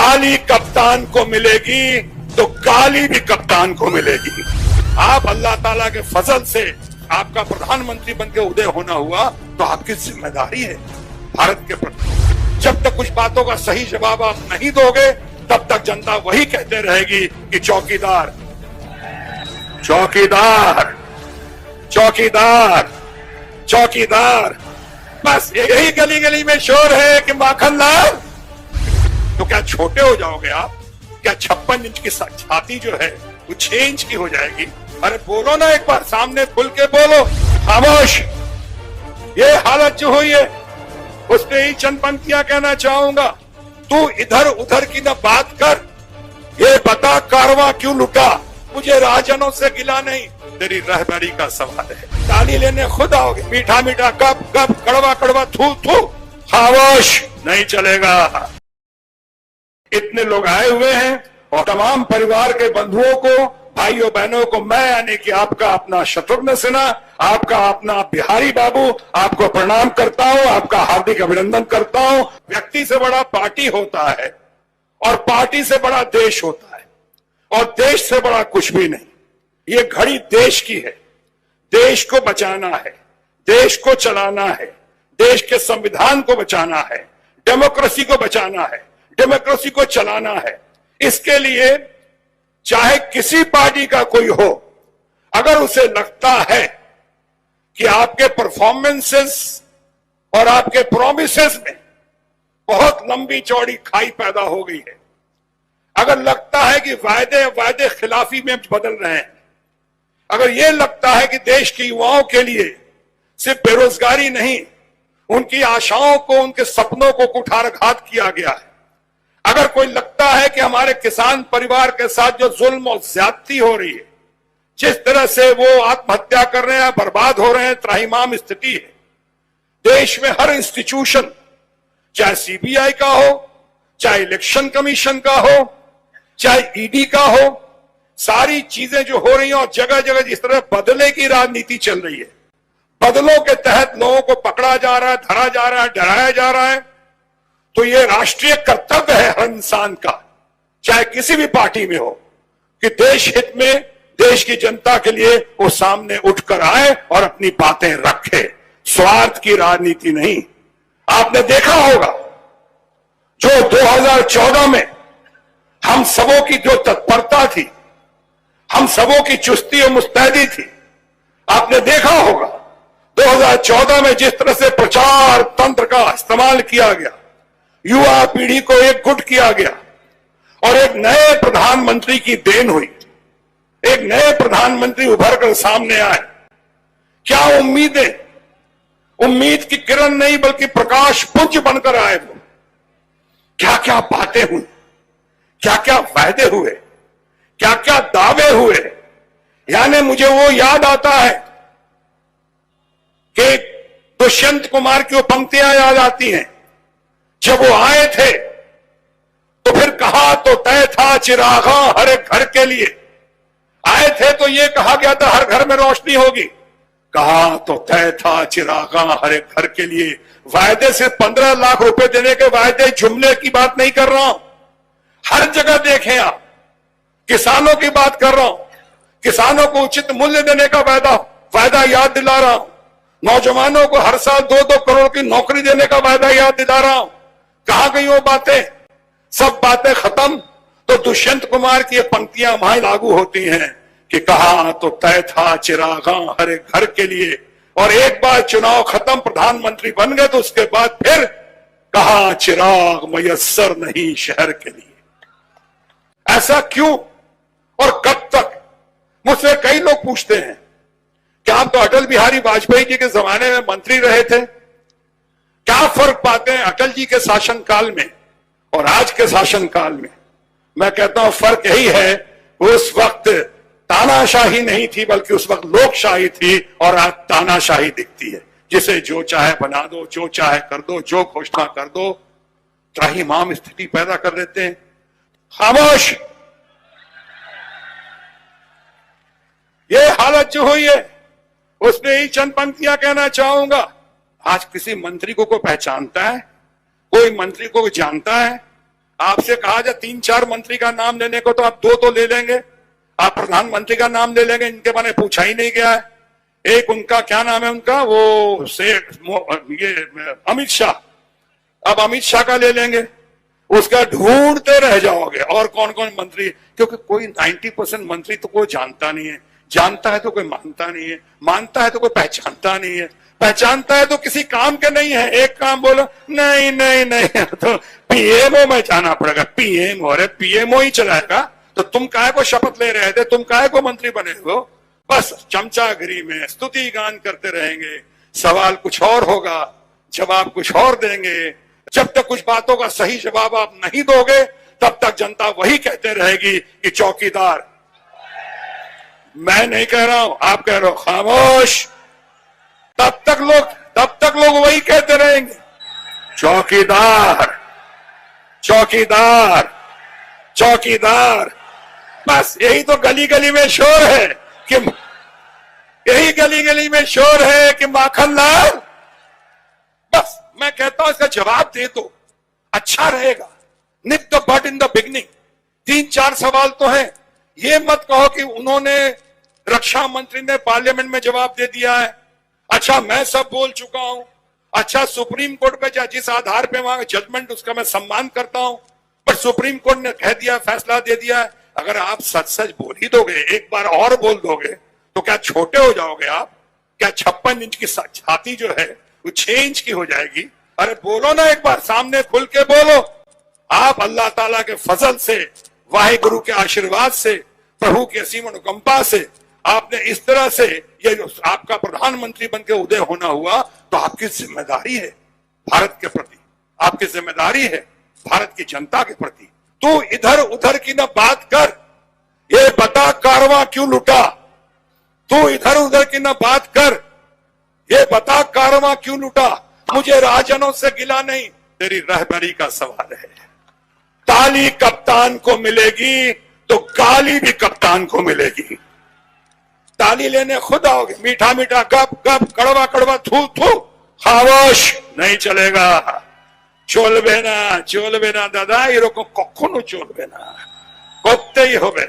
काली कप्तान को मिलेगी तो काली भी कप्तान को मिलेगी। आप अल्लाह ताला के फजल से आपका प्रधानमंत्री बनकर उदय होना हुआ तो आपकी जिम्मेदारी है भारत के प्रति। जब तक कुछ बातों का सही जवाब आप नहीं दोगे तब तक जनता वही कहते रहेगी कि चौकीदार चौकीदार चौकीदार चौकीदार। बस यही गली गली में शोर है कि माखन लाल। तो क्या छोटे हो जाओगे आप? क्या 56 इंच की छाती जो है वो 6 इंच की हो जाएगी? अरे बोलो ना, एक बार सामने खुल के बोलो। खामोश। ये हालत जो हुई है उस पे ही चंद पंक्तियां कहना चाहूंगा। तू इधर उधर की ना बात कर, ये बता कारवां क्यों लुटा? मुझे राजनों से गिला नहीं, तेरी रहबरी का सवाल है। ताली लेने खुद आओगे, मीठा मीठा कब कब, कड़वा कड़वा थू थू। खामोश, नहीं चलेगा। इतने लोग आए हुए हैं और तमाम परिवार के बंधुओं को, भाइयों बहनों को मैं यानी कि आपका अपना शत्रुघ्न सिन्हा, आपका अपना बिहारी बाबू आपको प्रणाम करता हूं, आपका हार्दिक अभिनंदन करता हूं। व्यक्ति से बड़ा पार्टी होता है और पार्टी से बड़ा देश होता है और देश से बड़ा कुछ भी नहीं। ये घड़ी देश की है, देश को बचाना है, देश को चलाना है, देश के संविधान को बचाना है, डेमोक्रेसी को बचाना है, डेमोक्रेसी को चलाना है। इसके लिए चाहे किसी पार्टी का कोई हो, अगर उसे लगता है कि आपके परफॉर्मेंसेस और आपके प्रोमिसेस में बहुत लंबी चौड़ी खाई पैदा हो गई है, अगर लगता है कि वायदे खिलाफी में बदल रहे हैं, अगर यह लगता है कि देश के युवाओं के लिए सिर्फ बेरोजगारी नहीं, उनकी आशाओं को, उनके सपनों को कुठाराघात किया गया है, अगर कोई लगता है कि हमारे किसान परिवार के साथ जो जुल्म और ज्यादती हो रही है, जिस तरह से वो आत्महत्या कर रहे हैं, बर्बाद हो रहे हैं, त्राहिमाम स्थिति है। देश में हर इंस्टीट्यूशन, चाहे सीबीआई का हो, चाहे इलेक्शन कमीशन का हो, चाहे ईडी का हो, सारी चीजें जो हो रही हैं और जगह जगह जिस तरह बदले की राजनीति चल रही है, बदलों के तहत लोगों को पकड़ा जा रहा है, धरा जा रहा है, डराया जा रहा है, तो ये राष्ट्रीय कर्तव्य है हर इंसान का, चाहे किसी भी पार्टी में हो, कि देश हित में, देश की जनता के लिए वो सामने उठकर आए और अपनी बातें रखे। स्वार्थ की राजनीति नहीं। आपने देखा होगा जो 2014 में हम सबों की जो तत्परता थी, हम सबों की चुस्ती और मुस्तैदी थी, आपने देखा होगा 2014 में जिस तरह से प्रचार तंत्र का इस्तेमाल किया गया, युवा पीढ़ी को एकजुट किया गया और एक नए प्रधानमंत्री की देन हुई, एक नए प्रधानमंत्री उभर कर सामने आए। क्या उम्मीदें, उम्मीद की किरण नहीं बल्कि प्रकाश पुंज बनकर आए वो। क्या क्या बातें हुई, क्या क्या वायदे हुए, क्या क्या दावे हुए। यानी मुझे वो याद आता है कि दुष्यंत कुमार की वो पंक्तियां याद आती हैं। जब वो आए थे तो फिर कहा तो तय था चिरागा हर एक घर के लिए। आए थे तो ये कहा गया था हर घर में रोशनी होगी, कहा तो तय था चिरागा हर एक घर के लिए। वायदे से 15 लाख रुपए देने के वायदे, जुमले की बात नहीं कर रहा हूं। हर जगह देखें आप, किसानों की बात कर रहा हूं, किसानों को उचित मूल्य देने का वायदा याद दिला रहा हूं। नौजवानों को हर साल 2-2 करोड़ की नौकरी देने का वायदा याद दिला रहा हूं। कहां गई वो बातें? सब बातें खत्म तो दुष्यंत कुमार की ये पंक्तियां वहां लागू होती हैं कि कहा तो तय था चिरागा हर एक घर के लिए। और एक बार चुनाव खत्म, प्रधानमंत्री बन गए तो उसके बाद फिर कहा चिराग मयस्सर नहीं शहर के लिए। ऐसा क्यों और कब तक? मुझसे कई लोग पूछते हैं कि आप तो अटल बिहारी वाजपेयी जी के जमाने में मंत्री रहे थे, क्या फर्क पाते हैं अटल जी के शासनकाल में और आज के शासनकाल में? मैं कहता हूं फर्क यही है, उस वक्त तानाशाही नहीं थी बल्कि उस वक्त लोकशाही थी और आज तानाशाही दिखती है, जिसे जो चाहे बना दो, जो चाहे कर दो, जो घोषणा कर दो, त्राहिमाम स्थिति पैदा कर देते हैं। खामोश। ये हालत जो हुई है उसमें ही चंद पंक्तियां कहना चाहूंगा। आज किसी मंत्री को कोई पहचानता है? कोई मंत्री को जानता है? आपसे कहा जाए 3-4 मंत्री का नाम लेने को तो आप 2 तो ले लेंगे। आप प्रधानमंत्री का नाम ले लेंगे, इनके बारे में पूछा ही नहीं गया है। एक उनका क्या नाम है उनका, वो ये अमित शाह। अब अमित शाह का ले लेंगे, उसका ढूंढते रह जाओगे और कौन कौन मंत्री, क्योंकि कोई 90% मंत्री तो कोई जानता नहीं है, जानता है तो कोई मानता नहीं है, मानता है तो कोई पहचानता नहीं है, पहचानता है तो किसी काम के नहीं है। एक काम बोलो, नहीं नहीं नहीं तो पीएमओ में जाना पड़ेगा, पीएमओ, अरे पीएमओ ही चलाएगा तो तुम काहे को शपथ ले रहे थे, तुम काहे को मंत्री बने हो। बस चमचागिरी में स्तुति गान करते रहेंगे, सवाल कुछ और होगा, जवाब कुछ और देंगे। जब तक कुछ बातों का सही जवाब आप नहीं दोगे तब तक जनता वही कहते रहेगी कि चौकीदार। मैं नहीं कह रहा हूं, आप कह रहे हो, खामोश। तब तक लोग वही कहते रहेंगे, चौकीदार चौकीदार चौकीदार। बस यही तो गली गली में शोर है कि माखन लाल। बस मैं कहता हूं इसका जवाब दे दो, अच्छा रहेगा। निप the but in the beginning. 3-4 सवाल तो हैं, ये मत कहो कि उन्होंने, रक्षा मंत्री ने पार्लियामेंट में जवाब दे दिया है। अच्छा मैं सब बोल चुका हूं, अच्छा सुप्रीम कोर्ट पे जिस आधार पे वहां जजमेंट, उसका मैं सम्मान करता हूं, पर सुप्रीम कोर्ट ने कह दिया, फैसला दे दिया। अगर आप सच सच बोल ही दोगे, एक बार और बोल दोगे, तो क्या छोटे हो जाओगे आप? क्या 56 इंच की छाती जो है वो 6 इंच की हो जाएगी? अरे बोलो ना, एक बार सामने खुल के बोलो। आप अल्लाह ताला के फजल से, वाहिगुरु के आशीर्वाद से, प्रभु की असीम अनुकंपा से आपने इस तरह से ये आपका प्रधानमंत्री बनकर उदय होना हुआ, तो आपकी जिम्मेदारी है भारत के प्रति, आपकी जिम्मेदारी है भारत की जनता के प्रति। तू इधर उधर की ना बात कर, ये बता कारवां क्यों लुटा। तू इधर उधर की ना बात कर, ये बता कारवां क्यों लुटा। मुझे राजनों से गिला नहीं, तेरी रहबरी का सवाल है। ताली कप्तान को मिलेगी तो गाली भी कप्तान को मिलेगी। ताली लेने खुद आओगे, मीठा मीठा गप गप, कड़वा कड़वा थू थू, खामोश नहीं चलेगा। चलबे ना दादा, এরকম কখনো চলবে না, করতেই হবে।